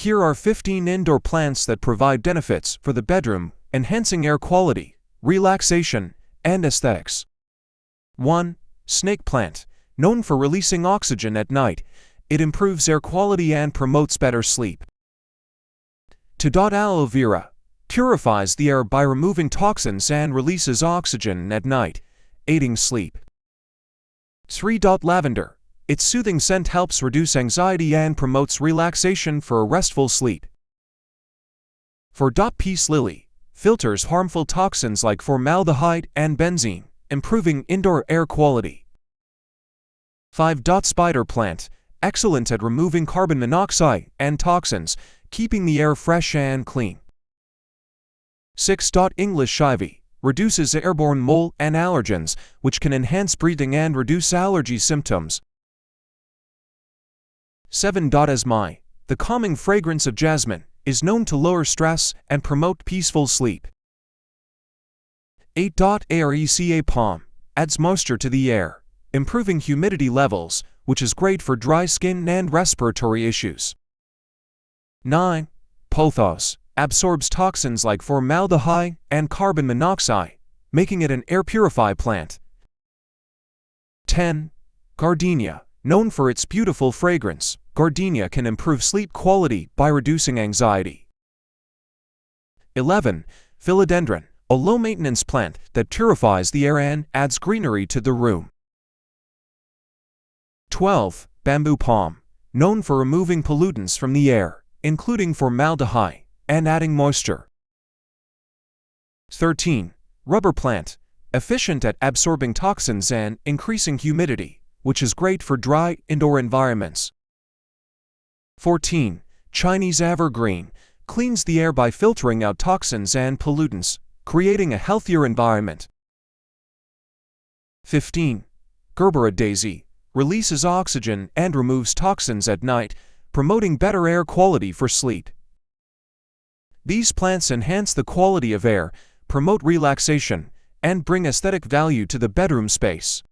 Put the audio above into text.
Here are 15 indoor plants that provide benefits for the bedroom, enhancing air quality, relaxation, and aesthetics. 1. Snake plant. Known for releasing oxygen at night, it improves air quality and promotes better sleep. 2. Aloe vera. Purifies the air by removing toxins and releases oxygen at night, aiding sleep. 3. Lavender. Its soothing scent helps reduce anxiety and promotes relaxation for a restful sleep. 4. Peace lily. Filters harmful toxins like formaldehyde and benzene, improving indoor air quality. 5. Spider plant. Excellent at removing carbon monoxide and toxins, keeping the air fresh and clean. 6. English ivy. Reduces airborne mold and allergens, which can enhance breathing and reduce allergy symptoms. 7. Esmai. The calming fragrance of jasmine is known to lower stress and promote peaceful sleep. 8. Aeration palm. Adds moisture to the air, improving humidity levels, which is great for dry skin and respiratory issues. 9. Pothos. Absorbs toxins like formaldehyde and carbon monoxide, making it an air purify plant. 10. Gardenia. Known for its beautiful fragrance, gardenia can improve sleep quality by reducing anxiety. 11. Philodendron. A low-maintenance plant that purifies the air and adds greenery to the room. 12. Bamboo palm. Known for removing pollutants from the air, including formaldehyde, and adding moisture. 13. Rubber plant. Efficient at absorbing toxins and increasing humidity, which is great for dry indoor environments. 14. Chinese evergreen. Cleans the air by filtering out toxins and pollutants, creating a healthier environment. 15. Gerbera daisy. Releases oxygen and removes toxins at night, promoting better air quality for sleep. These plants enhance the quality of air, promote relaxation, and bring aesthetic value to the bedroom space.